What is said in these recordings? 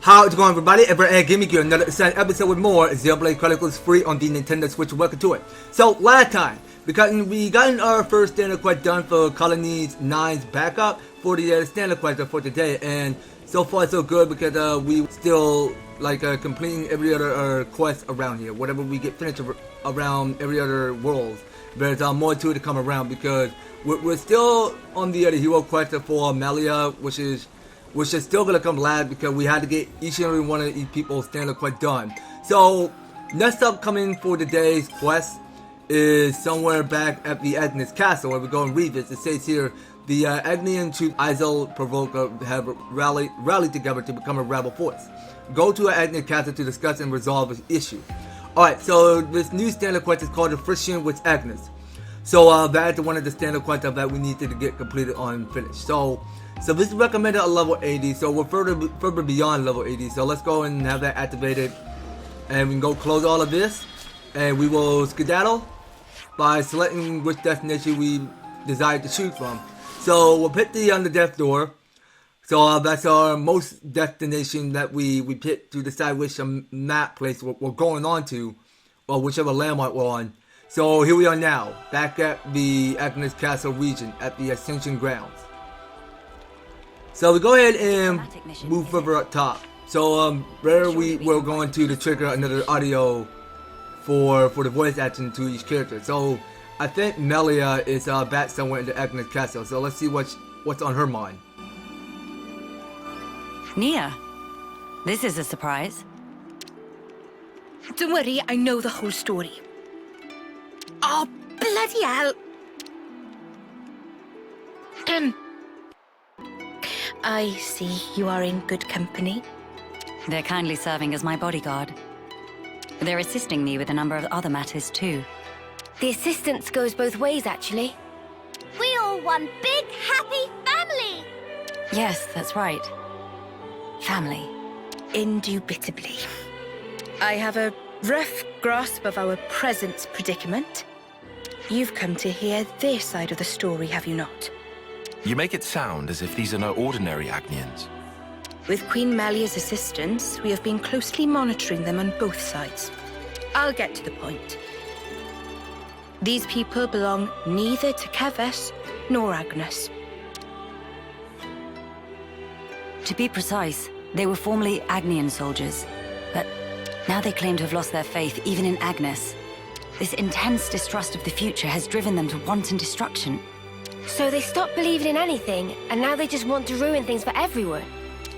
How's it going, everybody? Ever Gaming here, another exciting episode with more Xenoblade Chronicles free on the Nintendo Switch. Welcome to it. So last time, because we got our first standard quest done for Colonies 9's backup for the standard quest for today, and so far so good because we still like completing every other quest around here. Whatever we get finished around every other world, there's more to it to come around because we're still on the hero quest for Melia, which is still gonna come last because we had to get each and every one of these people's standard quest done. So next up coming for today's quest is somewhere back at the Agnus Castle where we go and read this. It says here the Agnian troops Izel Provoker have rallied together to become a rebel force. Go to Agnus Castle to discuss and resolve this issue. Alright, so this new standard quest is called the Friction with Agnus. So that's one of the standard quests that we needed to get completed on finished. So this is recommended at level 80, so we're further beyond level 80, so let's go and have that activated, and we can go close all of this, and we will skedaddle by selecting which destination we desire to shoot from. So we'll pick the death door, so that's our most destination that we pick to decide which map place we're going on to, or whichever landmark we're on. So here we are now, back at the Agnus Castle region, at the Ascension Grounds. So we go ahead and move further up top. So there we're going to trigger another audio for the voice action to each character. So I think Melia is back somewhere in the Agnus Castle. So let's see what's on her mind. Nia, this is a surprise. Don't worry, I know the whole story. Oh, bloody hell! I see you are in good company. They're kindly serving as my bodyguard. They're assisting me with a number of other matters too. The assistance goes both ways, actually. We all one big, happy family! Yes, that's right. Family. Indubitably. I have a rough grasp of our present predicament. You've come to hear their side of the story, have you not? You make it sound as if these are no ordinary Agnians. With Queen Melia's assistance, we have been closely monitoring them on both sides. I'll get to the point. These people belong neither to Keves nor Agnus. To be precise, they were formerly Agnian soldiers, but now they claim to have lost their faith even in Agnus. This intense distrust of the future has driven them to wanton destruction. So they stopped believing in anything, and now they just want to ruin things for everyone.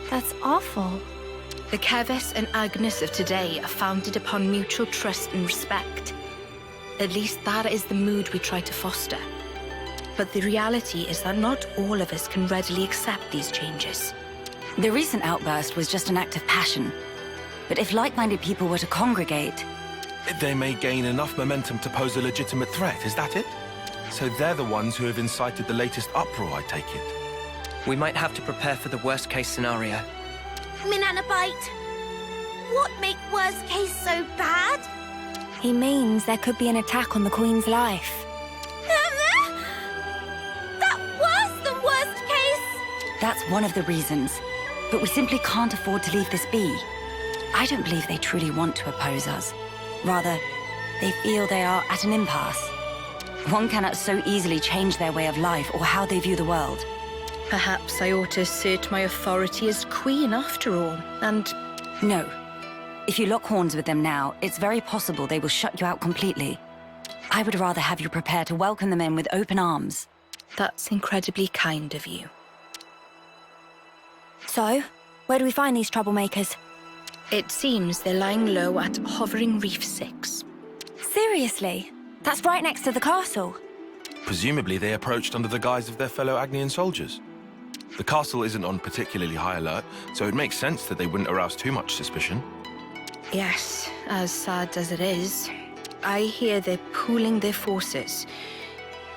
That's awful. The Keves and Agnus of today are founded upon mutual trust and respect. At least that is the mood we try to foster. But the reality is that not all of us can readily accept these changes. The recent outburst was just an act of passion. But if like-minded people were to congregate... They may gain enough momentum to pose a legitimate threat, is that it? So they're the ones who have incited the latest uproar, I take it. We might have to prepare for the worst-case scenario. Minanabite, what make worst case so bad? He means there could be an attack on the Queen's life. That worse than worst case? That's one of the reasons. But we simply can't afford to leave this be. I don't believe they truly want to oppose us. Rather, they feel they are at an impasse. One cannot so easily change their way of life or how they view the world. Perhaps I ought to assert my authority as queen after all, and... No. If you lock horns with them now, it's very possible they will shut you out completely. I would rather have you prepare to welcome them in with open arms. That's incredibly kind of you. So, where do we find these troublemakers? It seems they're lying low at Hovering Reef 6. Seriously? That's right next to the castle. Presumably they approached under the guise of their fellow Agnian soldiers. The castle isn't on particularly high alert, so it makes sense that they wouldn't arouse too much suspicion. Yes, as sad as it is. I hear they're pooling their forces.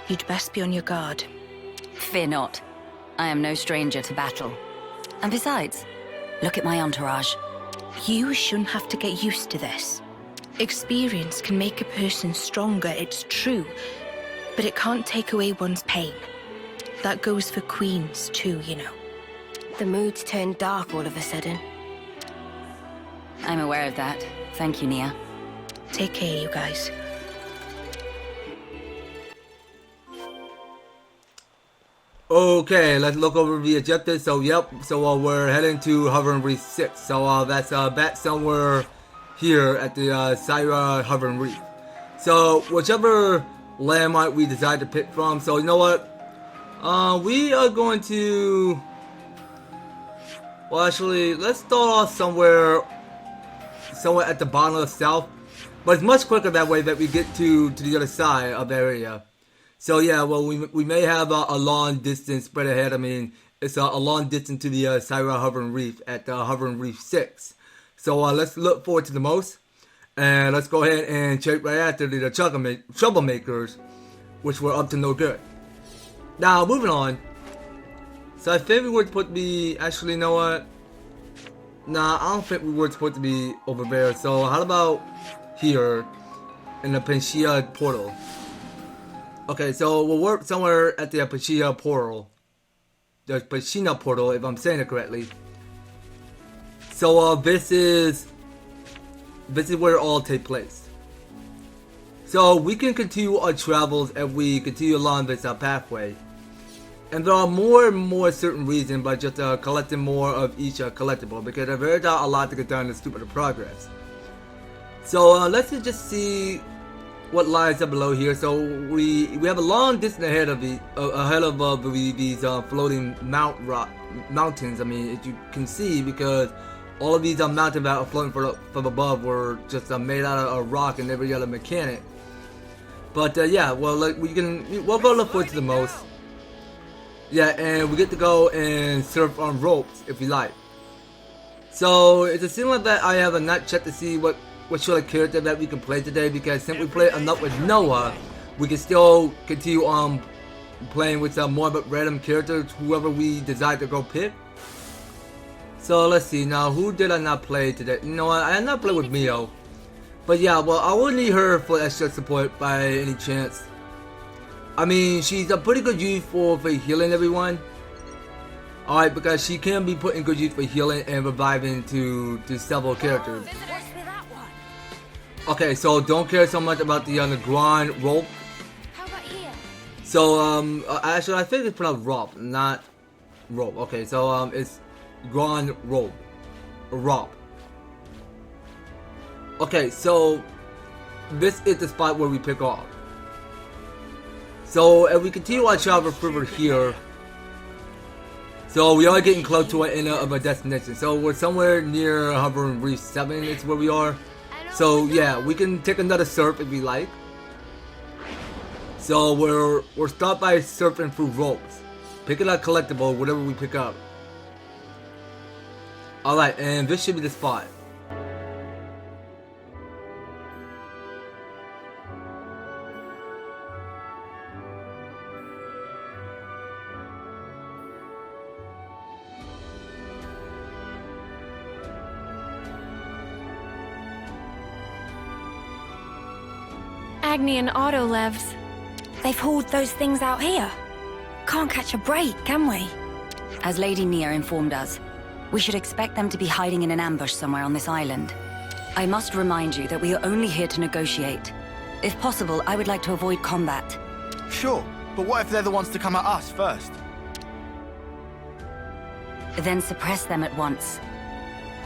You'd best be on your guard. Fear not. I am no stranger to battle. And besides, look at my entourage. You shouldn't have to get used to this. Experience can make a person stronger, it's true, but it can't take away one's pain. That goes for queens too, you know. The mood's turned dark all of a sudden. I'm aware of that. Thank you, Nia. Take care, you guys. Okay, let's look over the objective. So, yep. So, we're heading to Hovering Reef 6. So, that's back somewhere here at the Syra Hovering Reef. So, whichever landmark we decide to pick from. So, you know what? We are going to... Well, actually, let's start off somewhere at the bottom of the south. But it's much quicker that way that we get to the other side of the area. So yeah, well, we may have a long distance spread ahead. I mean, it's a long distance to the Syra Hovering Reef at Hovering Reef 6. So let's look forward to the most. And let's go ahead and check right after the troublemakers, which were up to no good. Now, moving on. So I think we were supposed to be... Actually, you know what? Nah, I don't think we were supposed to be over there. So how about here in the Pangaea portal? Okay, so we'll work somewhere at the Pangaea portal. The Pangaea portal, if I'm saying it correctly. So this is where it all take place. So we can continue our travels as we continue along this pathway. And there are more and more certain reasons by just collecting more of each collectible, because there is a lot to get done in stupid progress. So let's just see what lies up below here. So we have a long distance ahead of these floating mountains. I mean, as you can see, because all of these mountains that are floating from above were just made out of rock and every other mechanic. But yeah, well, like we'll go look forward to the most. Yeah, and we get to go and surf on ropes if we like. So it's a similar that I have not checked to see what sort of character that we can play today, because since we play enough with Noah, we can still continue on playing with some more but random characters, whoever we decide to go pick. So let's see, now who did I not play today? You know what, I did not play with Mio. But yeah, well, I will need her for extra support by any chance. I mean, she's a pretty good use for healing everyone. Alright, because she can be put in good use for healing and reviving to several characters. Okay, so don't care so much about the ground rope. How about here? So, actually, I think it's pronounced rope, not rope. Okay, so, it's ground rope. Rope. Okay, so, this is the spot where we pick off. So, as we continue our travel further here, so we are getting close to an end of our destination. So, we're somewhere near Hovering Reef 7 is where we are. So yeah, we can take another surf if we like. So we're start by surfing through ropes, picking up collectible, whatever we pick up. All right, and this should be the spot. Agni and Autolevs. They've hauled those things out here. Can't catch a break, can we? As Lady Nia informed us, we should expect them to be hiding in an ambush somewhere on this island. I must remind you that we are only here to negotiate. If possible, I would like to avoid combat. Sure, but what if they're the ones to come at us first? Then suppress them at once.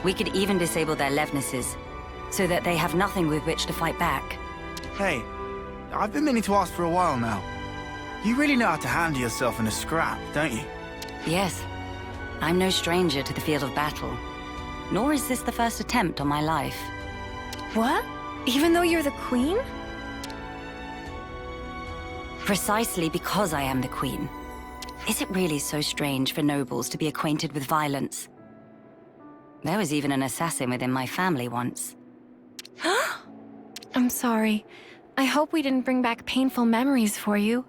We could even disable their levnesses, so that they have nothing with which to fight back. Hey, I've been meaning to ask for a while now. You really know how to handle yourself in a scrap, don't you? Yes. I'm no stranger to the field of battle. Nor is this the first attempt on my life. What? Even though you're the queen? Precisely because I am the queen. Is it really so strange for nobles to be acquainted with violence? There was even an assassin within my family once. I'm sorry. I hope we didn't bring back painful memories for you.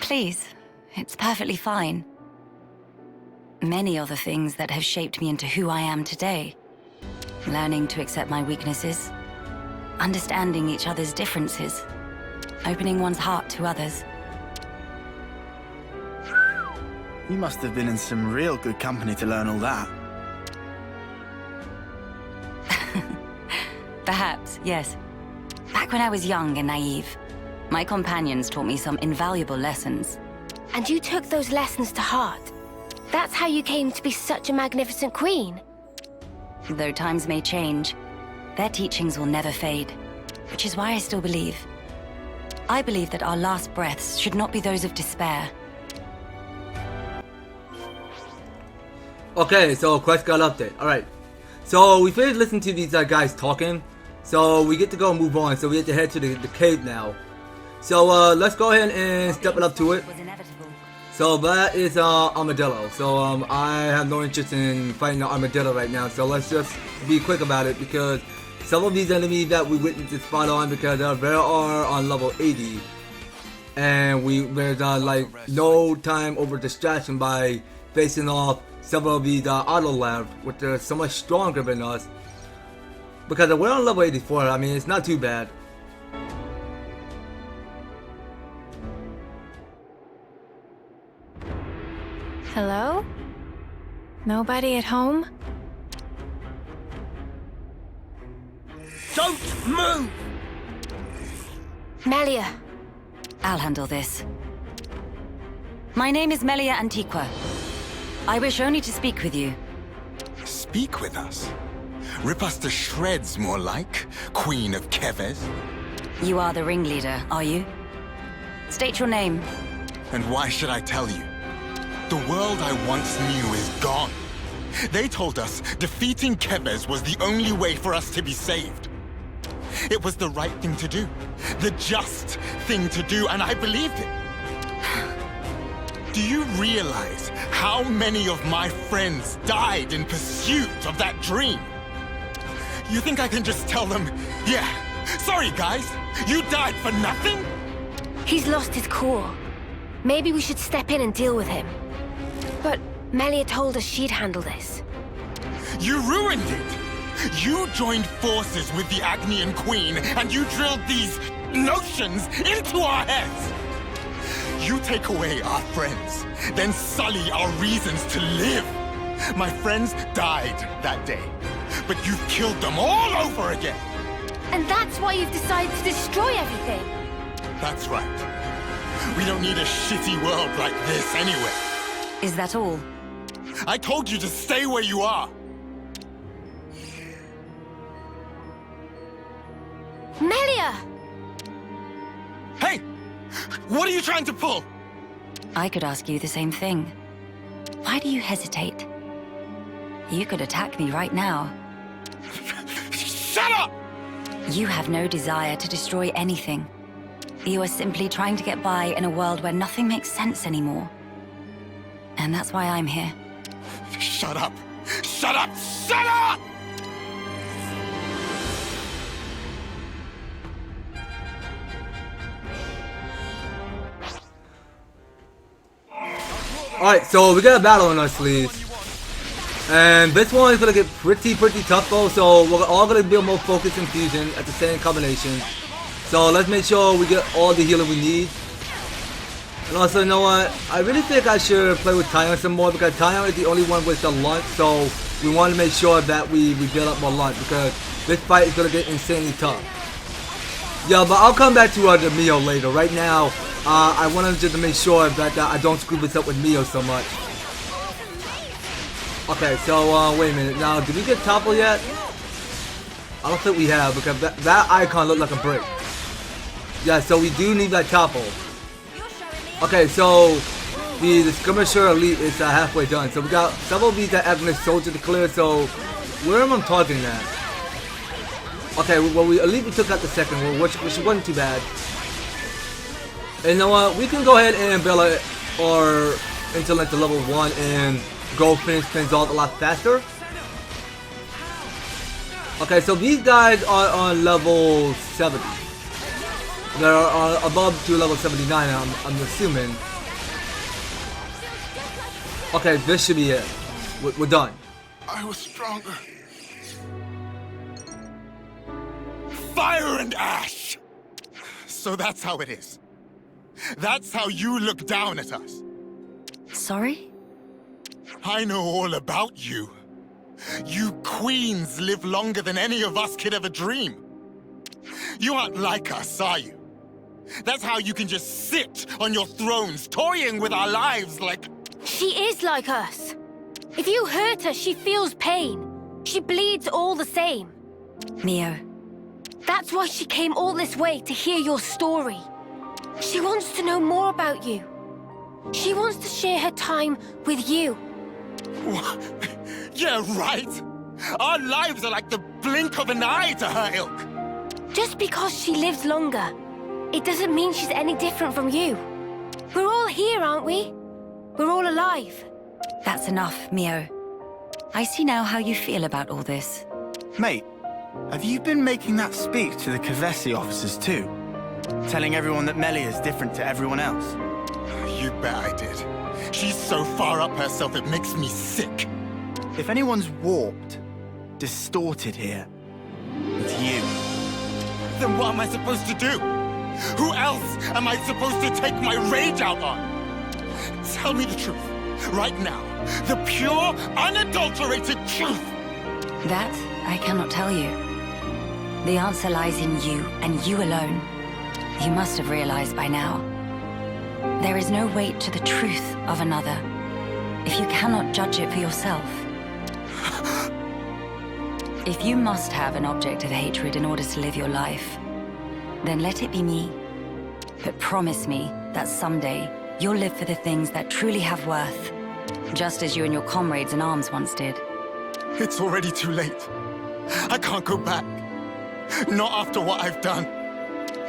Please, it's perfectly fine. Many are the things that have shaped me into who I am today. Learning to accept my weaknesses, understanding each other's differences, opening one's heart to others. You must have been in some real good company to learn all that. Perhaps, yes. Back when I was young and naive, my companions taught me some invaluable lessons. And you took those lessons to heart. That's how you came to be such a magnificent queen. Though times may change, their teachings will never fade, which is why I still believe. I believe that our last breaths should not be those of despair. Okay, so quest got update. Alright. So we finished listening to these guys talking. So we get to go and move on. So we have to head to the cave now. So let's go ahead and step it up to it. So that is Armadillo. So I have no interest in fighting the Armadillo right now. So let's just be quick about it, because some of these enemies that we witnessed is spot on, because they are on level 80. And there's like no time over distraction by facing off several of these auto labs, which are so much stronger than us. Because we're on level 84, I mean, it's not too bad. Hello? Nobody at home? Don't move! Melia. I'll handle this. My name is Melia Antiqua. I wish only to speak with you. Speak with us? Rip us to shreds, more like, Queen of Keves. You are the ringleader, are you? State your name. And why should I tell you? The world I once knew is gone. They told us defeating Keves was the only way for us to be saved. It was the right thing to do, the just thing to do, and I believed it. Do you realize how many of my friends died in pursuit of that dream? You think I can just tell them, yeah, sorry guys, you died for nothing? He's lost his cool. Maybe we should step in and deal with him. But Melia told us she'd handle this. You ruined it! You joined forces with the Agnian Queen, and you drilled these notions into our heads! You take away our friends, then sully our reasons to live! My friends died that day, but you've killed them all over again! And that's why you've decided to destroy everything! That's right. We don't need a shitty world like this anyway. Is that all? I told you to stay where you are! Melia! Hey! What are you trying to pull? I could ask you the same thing. Why do you hesitate? You could attack me right now. Shut up! You have no desire to destroy anything. You are simply trying to get by in a world where nothing makes sense anymore. And that's why I'm here. Shut up! Shut up! Shut up! Alright, so we got a battle on our sleeves. And this one is gonna get pretty tough though, so we're all gonna build more focus and fusion at the same combination. So let's make sure we get all the healing we need. And also, you know what? I really think I should play with Tyon some more, because Tyon is the only one with the lunch, so we want to make sure that we build up more lunch, because this fight is going to get insanely tough. Yeah, but I'll come back to the Mio later. Right now, I want to just make sure that I don't screw this up with Mio so much. Okay, so wait a minute. Now, did we get toppled yet? I don't think we have, because that icon looked like a brick. Yeah, so we do need that topple. Okay, so the Skirmisher Elite is halfway done. So we got several of these Agnus Soldier to clear, so where am I targeting at? Okay, well, we took out the second one, which wasn't too bad. And you know what? We can go ahead and build our intellect to level 1 and go finish things off a lot faster. Okay, so these guys are on level 70. They're above to level 79, I'm assuming. Okay, this should be it. We're done. I was stronger. Fire and ash! So that's how it is. That's how you look down at us. Sorry? I know all about you. You queens live longer than any of us could ever dream. You aren't like us, are you? That's how you can just sit on your thrones, toying with our lives like... She is like us. If you hurt her, she feels pain. She bleeds all the same. Mio. That's why she came all this way to hear your story. She wants to know more about you. She wants to share her time with you. Yeah, right. Our lives are like the blink of an eye to her ilk. Just because she lives longer, it doesn't mean she's any different from you. We're all here, aren't we? We're all alive. That's enough, Mio. I see now how you feel about all this. Mate, have you been making that speech to the Kavesi officers too? Telling everyone that Melia is different to everyone else? You bet I did. She's so far up herself it makes me sick. If anyone's warped, distorted here, it's you. Then what am I supposed to do? Who else am I supposed to take my rage out on? Tell me the truth, right now. The pure, unadulterated truth! That I cannot tell you. The answer lies in you, and you alone. You must have realized by now. There is no weight to the truth of another, if you cannot judge it for yourself. If you must have an object of hatred in order to live your life, then let it be me. But promise me that someday you'll live for the things that truly have worth, just as you and your comrades in arms once did. It's already too late. I can't go back. Not after what I've done.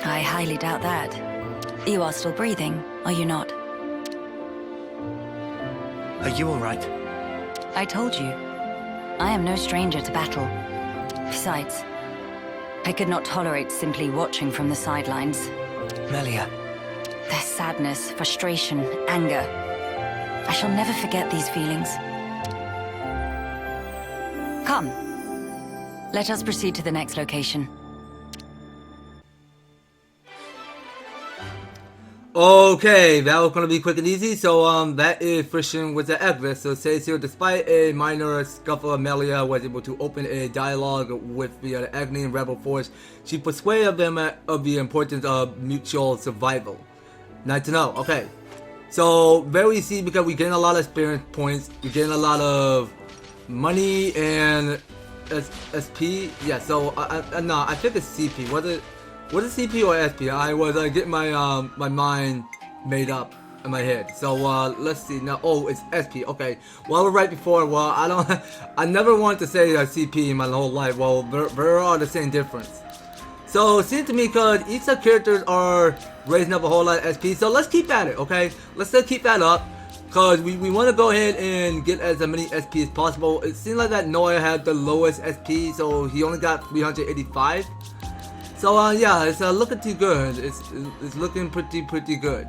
I highly doubt that. You are still breathing, are you not? Are you all right? I told you. I am no stranger to battle. Besides, I could not tolerate simply watching from the sidelines. Melia. Their sadness, frustration, anger. I shall never forget these feelings. Come. Let us proceed to the next location. Okay, that was gonna be quick and easy. So that is friction with the Agnes. So it says here, despite a minor scuffle, Amelia was able to open a dialogue with the Agnian rebel force. She persuaded them of the importance of mutual survival. Nice to know. Okay, so very easy because we gain a lot of experience points. We gain a lot of money and SP. Yeah. So no, I think it's CP. Was it CP or SP? I was getting my my mind made up in my head. So let's see now. Oh, it's SP. Okay. Well, right before. Well, I never wanted to say CP in my whole life. Well, there are the same difference. So it seems to me because each of the characters are raising up a whole lot of SP. So let's keep at it. Okay. Let's still keep that up. Because we want to go ahead and get as many SP as possible. It seems like that Noah had the lowest SP. So he only got 385. So yeah, it's looking too good. It's looking pretty good.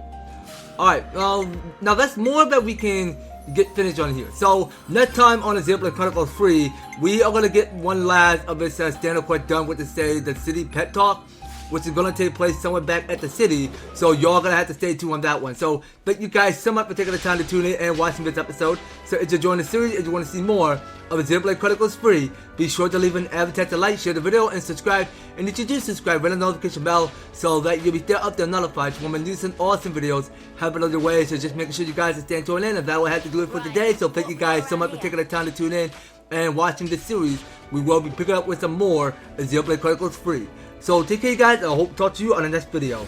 Alright, now that's more that we can get finished on here. So next time on the Xenoblade Chronicles 3, we are gonna get one last of this standard quest done with the city pet talk, which is gonna take place somewhere back at the city. So y'all gonna have to stay tuned on that one. So thank you guys so much for taking the time to tune in and watching this episode. So if you're enjoying the series, if you want to see more of the Xenoblade Chronicles 3, be sure to leave an avatar to like, share the video, and subscribe. And if you do subscribe, ring the notification bell so that you'll be there up there notified when my new and awesome videos happen on the way. So just making sure you guys are staying tuned in, and that will have to do it for today. So thank you guys so much for taking the time to tune in and watching this series. We will be picking up with some more of Xenoblade Chronicles 3. So take care guys, and I hope to talk to you on the next video.